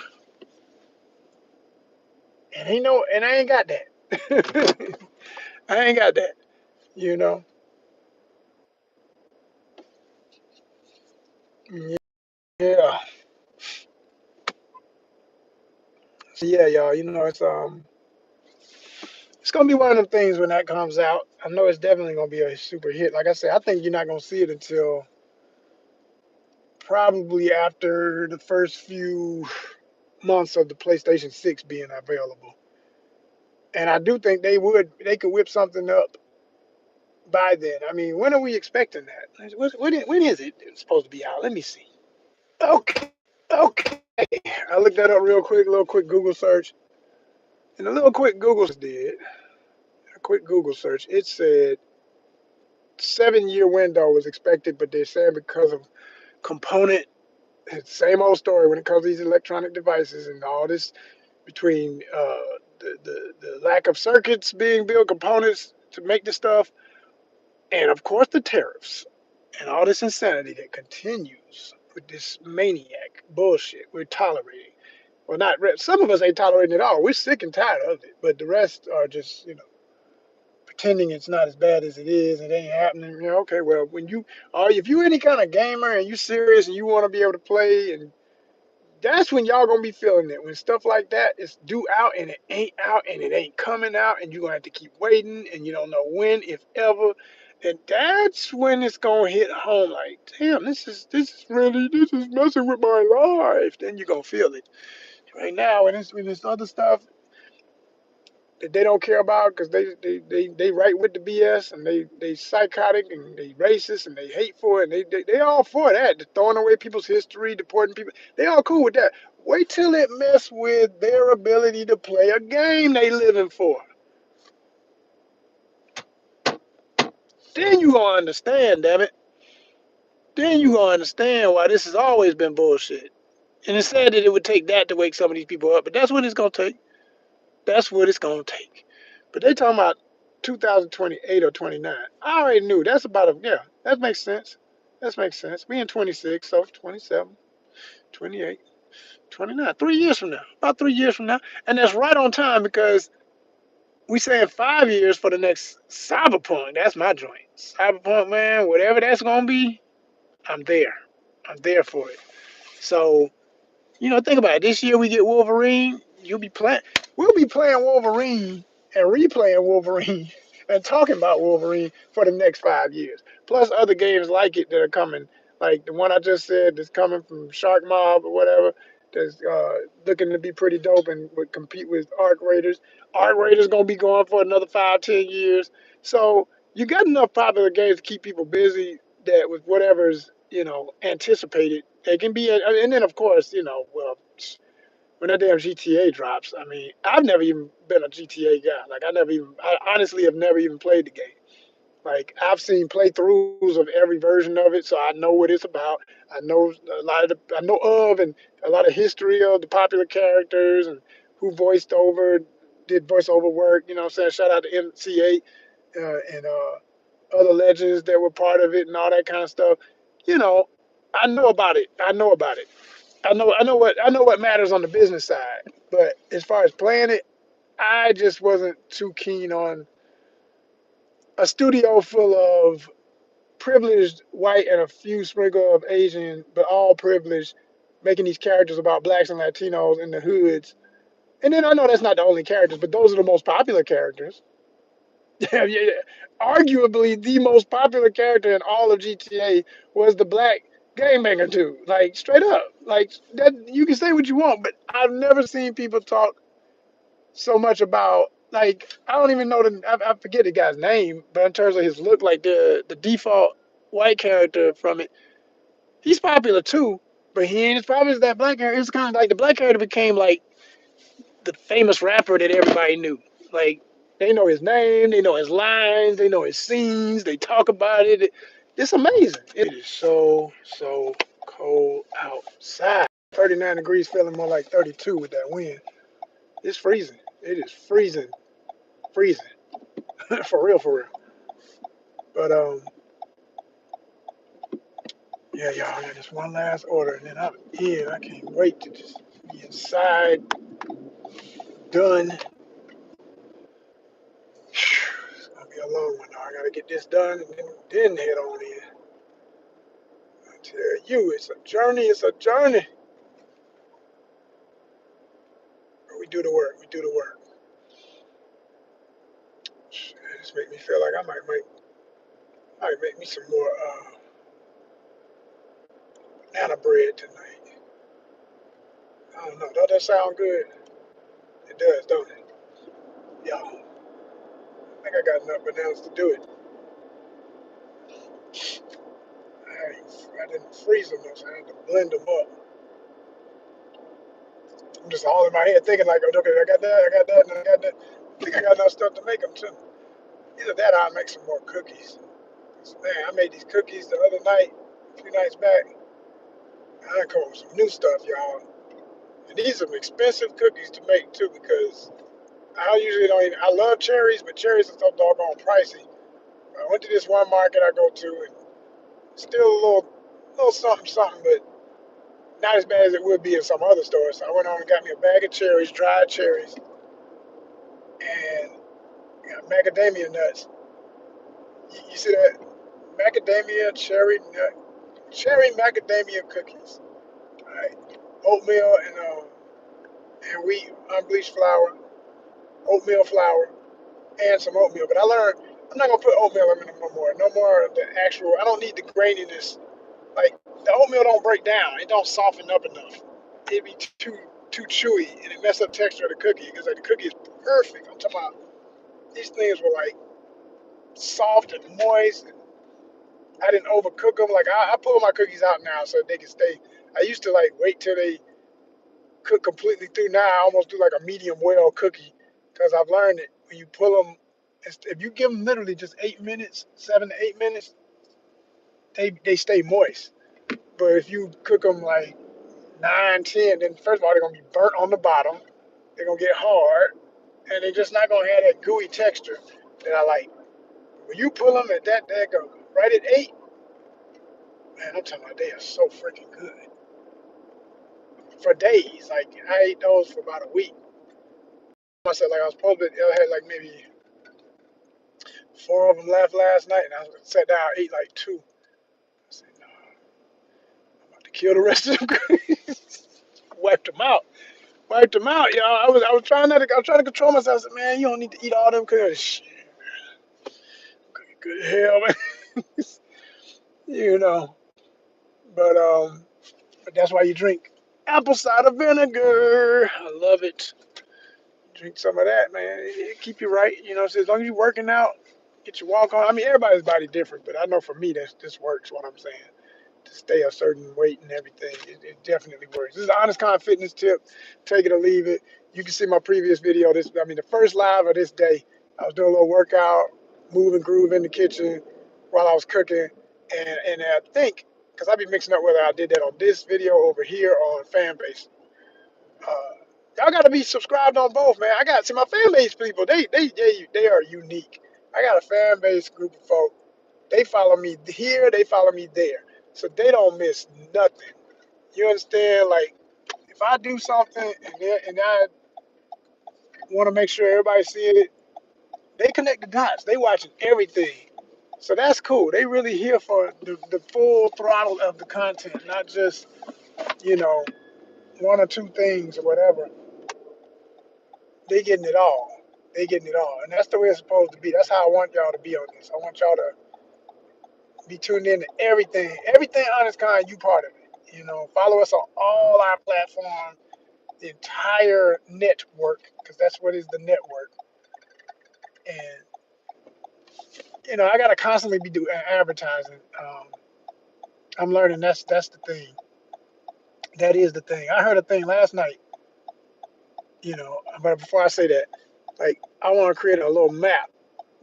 and I ain't got that. I ain't got that, you know. Yeah. So yeah, y'all, it's gonna be one of them things when that comes out. I know it's definitely gonna be a super hit. Like I said, I think you're not gonna see it until probably after the first few months of the PlayStation 6 being available. And I do think they could whip something up by then. I mean, when are we expecting that? When is it supposed to be out? Let me see. Okay, okay. I looked that up real quick, a little quick Google search. And a little quick Google did, a quick Google search, it said 7 year window was expected, but they're saying because of component, same old story when it comes to these electronic devices and all this between the lack of circuits being built, components to make the stuff, and of course the tariffs and all this insanity that continues with this maniac bullshit we're tolerating. Well, not some of us ain't tolerating it all. We're sick and tired of it, but the rest are just pretending it's not as bad as it is. It ain't happening. Okay, well, when you are, if you any kind of gamer and you serious and you want to be able to play, and that's when y'all gonna be feeling it. When stuff like that is due out and it ain't out and it ain't coming out, and you're gonna have to keep waiting, and you don't know when, if ever. And that's when it's gonna hit home. Like, damn, this is messing with my life. Then you gonna feel it. Right now, when it's other stuff that they don't care about because they right with the BS, and they psychotic and they racist and they hateful, and they all for that. They're throwing away people's history, deporting people. They all cool with that. Wait till it mess with their ability to play a game they living for. Then you gonna understand, damn it. Then you gonna understand why this has always been bullshit. And it said that it would take that to wake some of these people up, but that's what it's gonna take. That's what it's gonna take. But they talking about 2028 or 29. I already knew. That's about yeah. That makes sense. That makes sense. We in 26, so 27, 28, 29. 3 years from now. About 3 years from now. And that's right on time because we saying 5 years for the next Cyberpunk. That's my joint. Cyberpunk, man, whatever that's gonna be, I'm there. I'm there for it. So think about it. This year we get Wolverine. We'll be playing Wolverine and replaying Wolverine and talking about Wolverine for the next 5 years. Plus other games like it that are coming, like the one I just said that's coming from Shark Mob or whatever. That's looking to be pretty dope and would compete with Arc Raiders. Arc Raiders gonna be going for another 5, 10 years. So you got enough popular games to keep people busy that with whatever's anticipated. They can be, and then of course, well, when that damn GTA drops, I mean, I've never even been a GTA guy. Like, I honestly have never even played the game. Like, I've seen playthroughs of every version of it, so I know what it's about. I know I know of, and a lot of history of the popular characters and who did voiceover work. You know what I'm saying? Shout out to MC8 and other legends that were part of it and all that kind of stuff. You know, I know about it. I know about it. I know what matters on the business side. But as far as playing it, I just wasn't too keen on a studio full of privileged white and a few sprinkle of Asian, but all privileged, making these characters about blacks and Latinos in the hoods. And then I know that's not the only characters, but those are the most popular characters. Yeah, yeah, yeah. Arguably, the most popular character in all of GTA was the black game banger too. Like straight up, like that. You can say what you want, but I've never seen people talk so much about. Like I don't even know I forget the guy's name, but in terms of his look, like the default white character from it, he's popular too. But he ain't as popular as that black character. It's kind of like the black character became like the famous rapper that everybody knew. Like they know his name, they know his lines, they know his scenes, they talk about it. It's amazing. It is so cold outside. 39 degrees, feeling more like 32 with that wind. It's freezing. It is freezing, freezing for real, for real. But yeah, y'all, I got this one last order, and then I'm in. I can't wait to just be inside, done. It's gonna be a long one. Though. I gotta get this done, and then head on in. I tell you, it's a journey. It's a journey. But we do the work. We do the work. It just make me feel like I might make me some more banana bread tonight. I don't know. Does that sound good? It does, don't it? Yeah. I think I got enough bananas to do it. I didn't freeze them though, so I had to blend them up. I'm just all in my head thinking like, okay, I got that, I got that, and I got that. I think I got enough stuff to make them too. Either that or I'll make some more cookies. Man, I made these cookies the other night, a few nights back. I done come up with some new stuff, y'all. And these are expensive cookies to make too because I usually don't even, I love cherries, but cherries are so doggone pricey. I went to this one market I go to and still a little something, something, but not as bad as it would be in some other stores. So I went on and got me a bag of cherries, dried cherries, and got macadamia nuts. You see that? Macadamia cherry nut, cherry macadamia cookies. All right, oatmeal and wheat unbleached flour, oatmeal flour, and some oatmeal. But I learned I'm not gonna put oatmeal in them no more. No more of the actual. I don't need the graininess. Like the oatmeal don't break down. It don't soften up enough. It'd be too chewy and it mess up texture of the cookie because like the cookie is perfect. I'm talking about these things were like soft and moist. And I didn't overcook them. Like I pull my cookies out now so they can stay. I used to like wait till they cook completely through. Now I almost do like a medium well cookie because I've learned that when you pull them, if you give them literally just 8 minutes, 7 to 8 minutes, they stay moist. But if you cook them like 9, 10, then first of all they're gonna be burnt on the bottom. They're gonna get hard, and they're just not gonna have that gooey texture that I like. When you pull them at that, they go right at 8. Man, I'm talking about they are so freaking good for days. Like I ate those for about a week. I said like I was supposed to. I had like maybe 4 of them left last night, and I sat down, ate like 2. I said, no, I'm about to kill the rest of them. Wiped them out. Wiped them out, y'all. I was trying not to. I was trying to control myself. I said, man, you don't need to eat all them cookies. Shit, good hell, man. you know. But but that's why you drink apple cider vinegar. I love it. Drink some of that, man. It keep you right. You know, so as long as you're working out, get your walk on. I mean, everybody's body different, but I know for me, this works. What I'm saying, to stay a certain weight and everything, it definitely works. This is an ONYXCON fitness tip. Take it or leave it. You can see my previous video. The first live of this day, I was doing a little workout, move and groove in the kitchen while I was cooking, and I think because I be mixing up whether I did that on this video over here or on Fanbase. Uh, y'all gotta be subscribed on both, man. I got my fan base people. They are unique. I got a fan base group of folk. They follow me here, they follow me there. So they don't miss nothing. You understand? Like, if I do something and I want to make sure everybody seeing it, they connect the dots. They watching everything. So that's cool. They really here for the full throttle of the content, not just, you know, one or two things or whatever. They getting it all. They getting it all. And that's the way it's supposed to be. That's how I want y'all to be on this. I want y'all to be tuned in to everything. Everything Honest Con, you part of it. You know, follow us on all our platforms, the entire network, because that's what is the network. And you know, I gotta constantly be doing advertising. I'm learning that's the thing. That is the thing. I heard a thing last night. You know, but before I say that, like I want to create a little map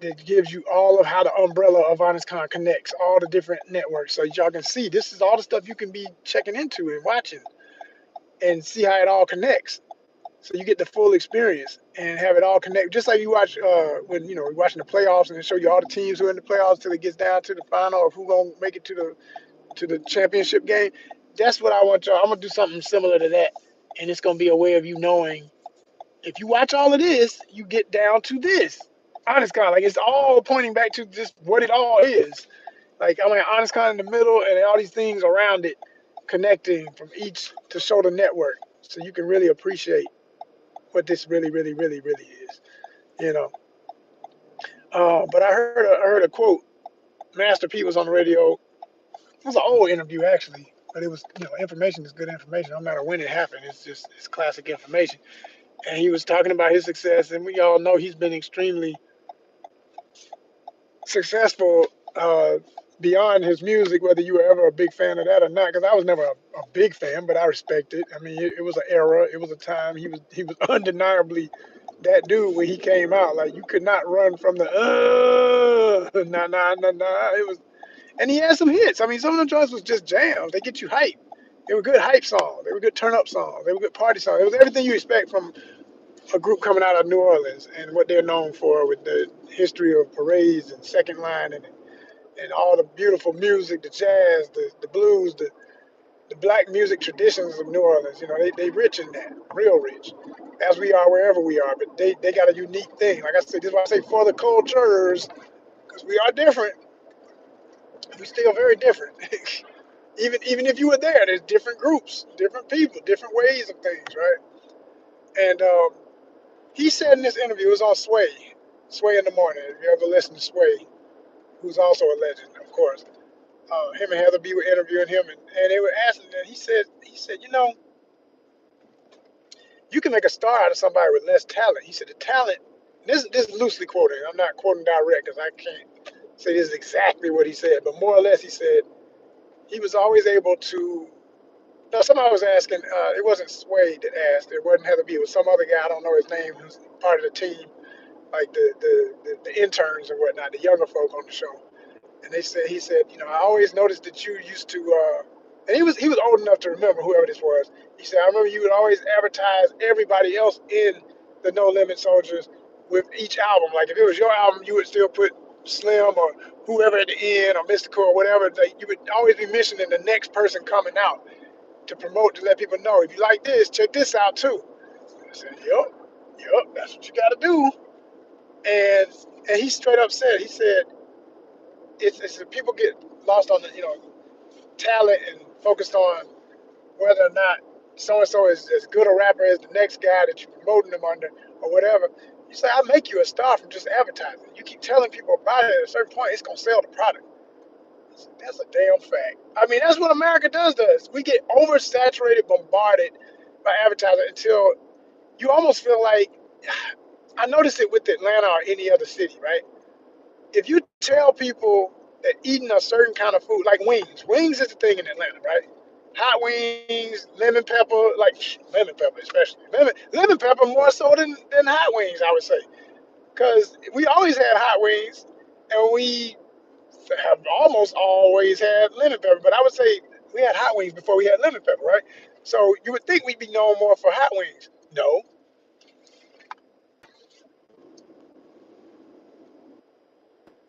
that gives you all of how the umbrella of HonestCon connects, all the different networks, so y'all can see this is all the stuff you can be checking into and watching, and see how it all connects. So you get the full experience and have it all connect. Just like you watch when you know you're watching the playoffs and they show you all the teams who are in the playoffs till it gets down to the final of who gonna make it to the championship game. That's what I want y'all. I'm gonna do something similar to that, and it's gonna be a way of you knowing if you watch all of this, you get down to this. Honest Con, like it's all pointing back to just what it all is. Like I'm like Honest Con in the middle and all these things around it connecting from each to show the network. So you can really appreciate what this really, really, really, really is. You know. But I heard a quote. Master P was on the radio. It was an old interview actually, but it was information is good information. No matter when it happened, it's classic information. And he was talking about his success, and we all know he's been extremely successful beyond his music, whether you were ever a big fan of that or not. Because I was never a big fan, but I respect it. I mean, it was an era, it was a time. He was undeniably that dude when he came out. Like you could not run from the nah nah nah nah. It was, and he had some hits. I mean, some of them joints was just jams. They get you hype. They were good hype songs. They were good turn up songs. They were good party songs. It was everything you expect from a group coming out of New Orleans and what they're known for with the history of parades and second line and all the beautiful music, the jazz, the blues, the black music traditions of New Orleans. You know, they rich in that, real rich, as we are wherever we are. But they got a unique thing. Like I said, this is why I say for the cultures, because we are different. We still very different. Even if you were there, there's different groups, different people, different ways of things, right? And he said in this interview, it was on Sway in the Morning. If you ever listen to Sway, who's also a legend, of course, him and Heather B were interviewing him, and they were asking him. He said, you know, you can make a star out of somebody with less talent. He said the talent. This is loosely quoting. I'm not quoting direct because I can't say this is exactly what he said, but more or less he said he was always able to. No, somebody was asking. It wasn't Sway that asked. It wasn't Heather B. It was some other guy. I don't know his name. Who's part of the team, like the interns and whatnot, the younger folk on the show. And he said, you know, I always noticed that you used to, and he was old enough to remember whoever this was. He said, I remember you would always advertise everybody else in the No Limit Soldiers with each album. Like if it was your album, you would still put Slim or whoever at the end or Mystical or whatever. Like you would always be mentioning the next person coming out to promote to let people know if you like this, check this out too. I said, yep, that's what you got to do. And and he straight up said, he said, it's people get lost on the talent and focused on whether or not so and so is as good a rapper as the next guy that you're promoting them under or whatever. You say I'll make you a star from just advertising. You keep telling people about it at a certain point, it's gonna sell the product. That's a damn fact. I mean, that's what America does to us. We get oversaturated, bombarded by advertising until you almost feel like I noticed it with Atlanta or any other city, right? If you tell people that eating a certain kind of food, like wings is the thing in Atlanta, right? Hot wings, lemon pepper, like lemon pepper especially. Lemon pepper more so than hot wings, I would say. Because we always had hot wings and we have almost always had lemon pepper. But I would say we had hot wings before we had lemon pepper, right? So you would think we'd be known more for hot wings. No,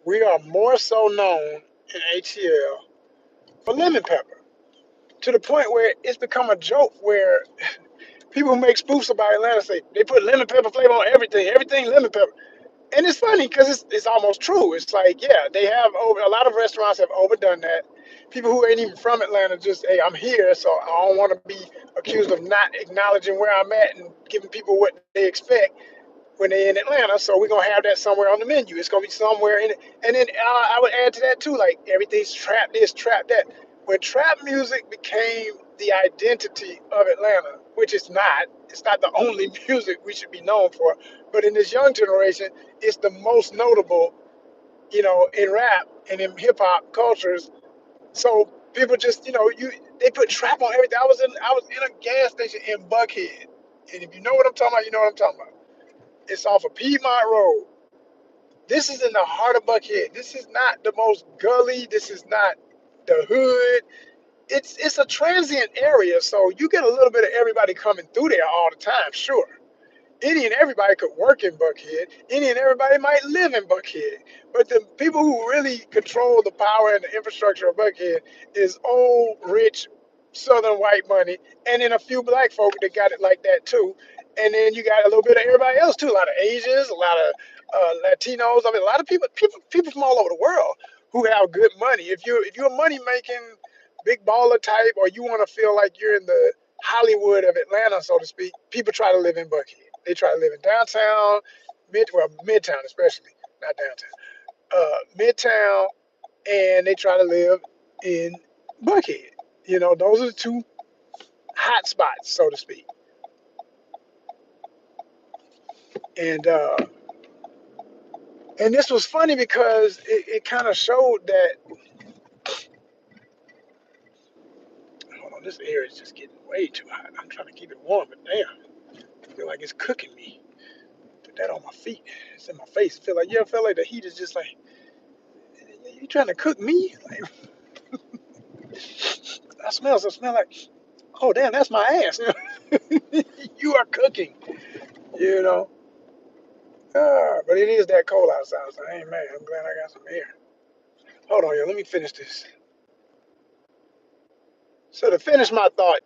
we are more so known. and ATL for lemon pepper, to the point where it's become a joke where people who make spoofs about Atlanta say they put lemon pepper flavor on everything, everything lemon pepper. And it's funny because it's almost true. It's like, yeah, they have over, a lot of restaurants have overdone that. People who ain't even from Atlanta just, hey, I'm here, so I don't want to be accused of not acknowledging where I'm at and giving people what they expect when they're in Atlanta. So we're gonna have that somewhere on the menu. It's gonna be somewhere in it. And then I would add to that too, like everything's trap this, trap that. When trap music became the identity of Atlanta, which it's not the only music we should be known for, but in this young generation, it's the most notable, in rap and in hip hop cultures. So people just, they put trap on everything. I was in a gas station in Buckhead, and if you know what I'm talking about, you know what I'm talking about. It's off of Piedmont Road. This is in the heart of Buckhead. This is not the most gully. This is not the hood. It's a transient area, so you get a little bit of everybody coming through there all the time, sure. Any and everybody could work in Buckhead. Any and everybody might live in Buckhead. But the people who really control the power and the infrastructure of Buckhead is old, rich, southern white money, and then a few black folk that got it like that too. And then you got a little bit of everybody else too. A lot of Asians, a lot of Latinos. I mean, a lot of people from all over the world who have good money. If you're a money making big baller type, or you want to feel like you're in the Hollywood of Atlanta, so to speak, people try to live in Buckhead. They try to live in downtown, midtown especially, not downtown, midtown, and they try to live in Buckhead. Those are the two hot spots, so to speak. And and this was funny because it kind of showed that. Hold on, this air is just getting way too hot. I'm trying to keep it warm, but damn, I feel like it's cooking me. Put that on my feet. It's in my face. I feel like the heat is just like, you trying to cook me? Like, I smell like, oh damn, that's my ass. You are cooking, you know. But it is that cold outside, so I ain't mad. I'm glad I got some air. Hold on, yo, let me finish this. So to finish my thought,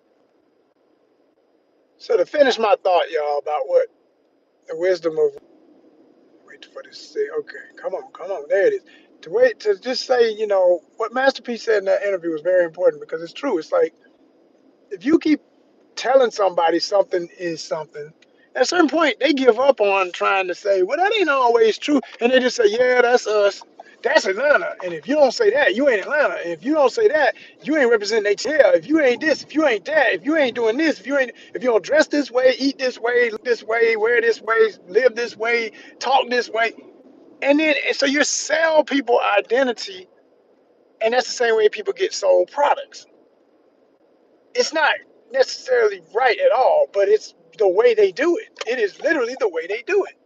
y'all, about what the wisdom of wait for this to say. Okay, come on, there it is. To just say, what Masterpiece said in that interview was very important because it's true. It's like if you keep telling somebody something is something, at a certain point they give up on trying to say, well, that ain't always true, and they just say, yeah, that's us, that's Atlanta, and if you don't say that, you ain't Atlanta, and if you don't say that, you ain't representing ATL, if you ain't this, if you ain't that, if you ain't doing this, if you don't dress this way, eat this way, look this way, wear this way, live this way, talk this way, and so you sell people identity, and that's the same way people get sold products. It's not necessarily right at all, but it's the way they do it. It is literally the way they do it.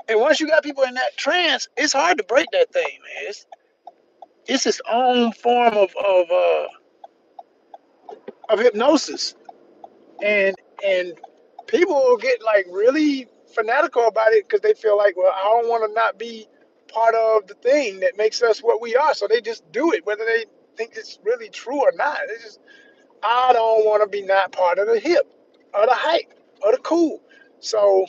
And once you got people in that trance, it's hard to break that thing, man. It's its own form of hypnosis, and people will get like really fanatical about it because they feel like, well, I don't want to not be part of the thing that makes us what we are. So they just do it, whether they think it's really true or not. I don't want to be not part of the hip, or the hype, or the cool. So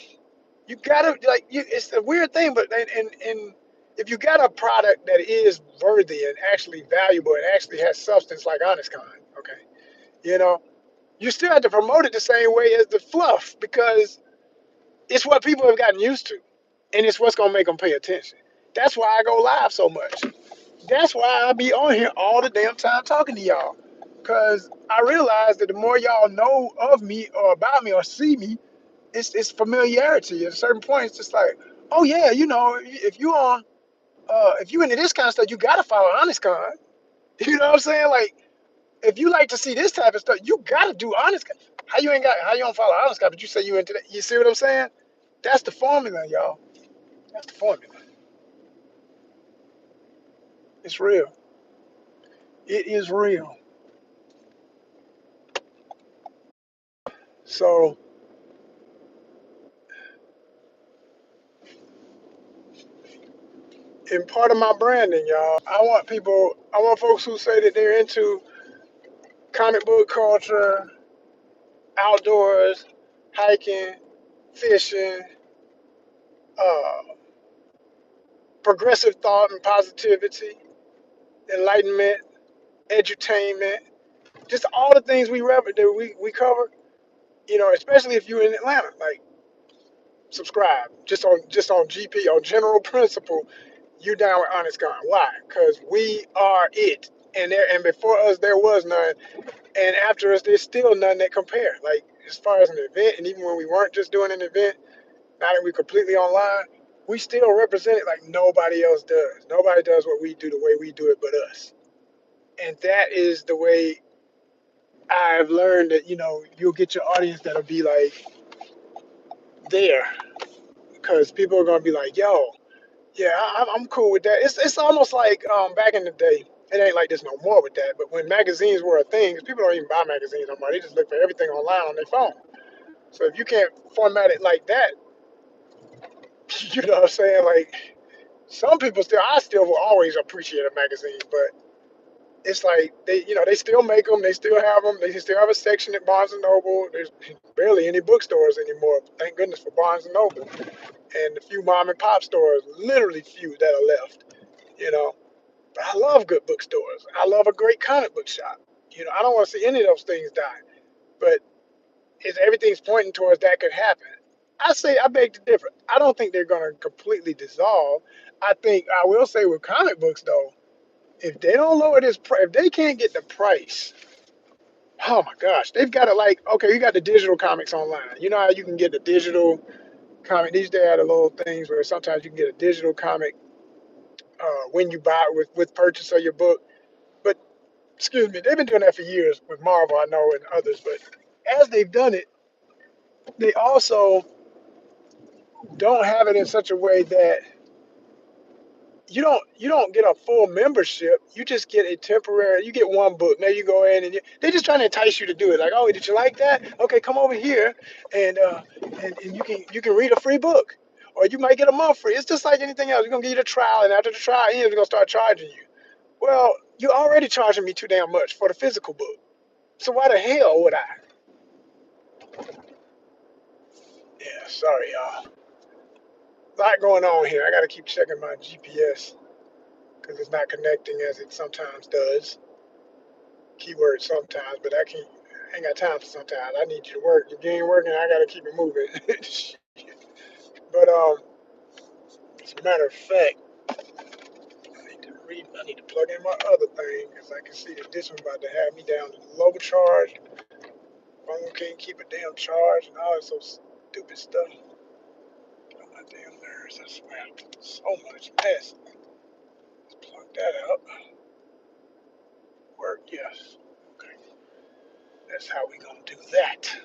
you gotta it's a weird thing, but and if you got a product that is worthy and actually valuable and actually has substance like ONYXCON, okay, you know, you still have to promote it the same way as the fluff because it's what people have gotten used to, and it's what's gonna make them pay attention. That's why I go live so much. That's why I be on here all the damn time talking to y'all. Cause I realize that the more y'all know of me or about me or see me, it's familiarity. At a certain point, it's just like, oh yeah, if you into this kind of stuff, you gotta follow ONYXCON. You know what I'm saying? Like, if you like to see this type of stuff, you gotta do ONYXCON. How you don't follow ONYXCON, but you say you into that? You see what I'm saying? That's the formula, y'all. That's the formula. It's real. It is real. So And part of my branding, y'all, I want folks who say that they're into comic book culture, outdoors, hiking, fishing, uh, progressive thought and positivity, enlightenment, edutainment, just all the things we cover. You know, especially if you're in Atlanta, like subscribe just on GP on general principle. You down with ONYXCON? Why? Because we are it, and before us there was none, and after us there's still none that compare. Like as far as an event, and even when we weren't just doing an event, now that we're completely online, we still represent it like nobody else does. Nobody does what we do the way we do it but us. And that is the way I've learned that, you'll get your audience that'll be like there. Because people are going to be like, yo, yeah, I'm cool with that. It's almost like back in the day. It ain't like this no more with that. But when magazines were a thing, 'cause people don't even buy magazines no more. They just look for everything online on their phone. So if you can't format it like that, you know what I'm saying? Like, some people I still will always appreciate a magazine, but it's like they still make them, they still have them, they still have a section at Barnes and Noble. There's barely any bookstores anymore. Thank goodness for Barnes and Noble, and the few mom and pop stores, literally few that are left. You know, but I love good bookstores. I love a great comic book shop. I don't want to see any of those things die, but everything's pointing towards that could happen. I beg to differ. I don't think they're going to completely dissolve. I will say with comic books though, if they don't lower this price, if they can't get the price, oh my gosh, they've got it. Like, okay, you got the digital comics online. You know how you can get the digital comic. These days, the little things where sometimes you can get a digital comic when you buy it with purchase of your book. But excuse me, they've been doing that for years with Marvel, I know, and others. But as they've done it, they also don't have it in such a way that you don't get a full membership. You just get a temporary. You get one book. Now you go in and they're just trying to entice you to do it. Like, oh, did you like that? Okay, come over here and and you can read a free book, or you might get a month free. It's just like anything else. We're gonna give you the trial, and after the trial ends, we're gonna start charging you. Well, you're already charging me too damn much for the physical book. So why the hell would I? Yeah, sorry, y'all. A lot going on here. I gotta keep checking my GPS because it's not connecting as it sometimes does. Keyword sometimes, but I ain't got time for sometimes. I need you to work. If you ain't working, I gotta keep it moving. But as a matter of fact, I need to plug in my other thing because I can see that this one about to have me down to low charge. Phone can't keep a damn charge and all that so stupid stuff. On my damn nerves. I swear, so much mess. Let's plug that out. Work, yes. Okay, that's how we gonna do that.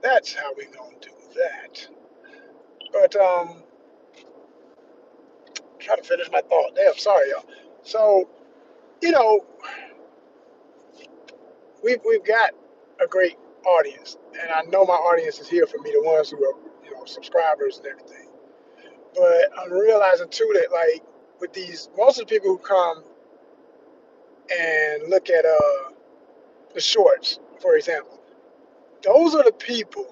That's how we gonna do that. But try to finish my thought. Damn, sorry, y'all. So, you know, we've got a great audience, and I know my audience is here for me, the ones who are, subscribers and everything. But I'm realizing too that like with these, most of the people who come and look at the shorts, for example, those are the people.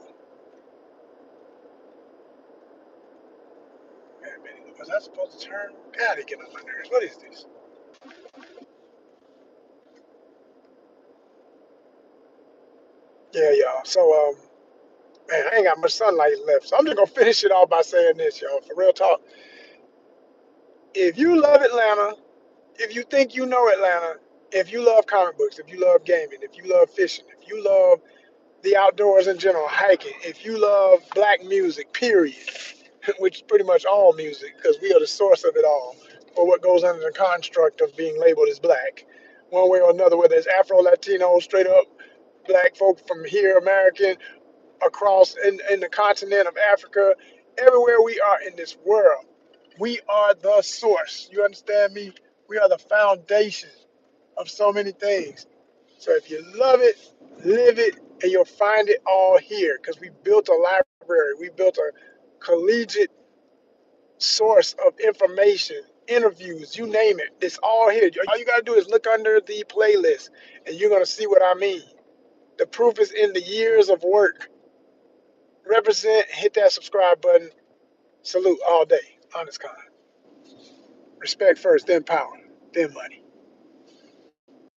Man, was I supposed to turn? God, they get on my nerves. What is this? Yeah, y'all. So man, I ain't got much sunlight left, so I'm just gonna finish it off by saying this, y'all. For real talk, if you love Atlanta, if you think you know Atlanta, if you love comic books, if you love gaming, if you love fishing, if you love the outdoors in general, hiking, if you love black music, period, which is pretty much all music, because we are the source of it all, or what goes under the construct of being labeled as black, one way or another, whether it's Afro Latino, straight up black folk from here, American, across in the continent of Africa, everywhere we are in this world, we are the source. You understand me? We are the foundation of so many things. So if you love it, live it, and you'll find it all here because we built a library. We built a collegiate source of information, interviews, you name it. It's all here. All you gotta do is look under the playlist and you're gonna see what I mean. The proof is in the years of work. Represent, hit that subscribe button. Salute all day. ONYXCON. Respect first, then power, then money.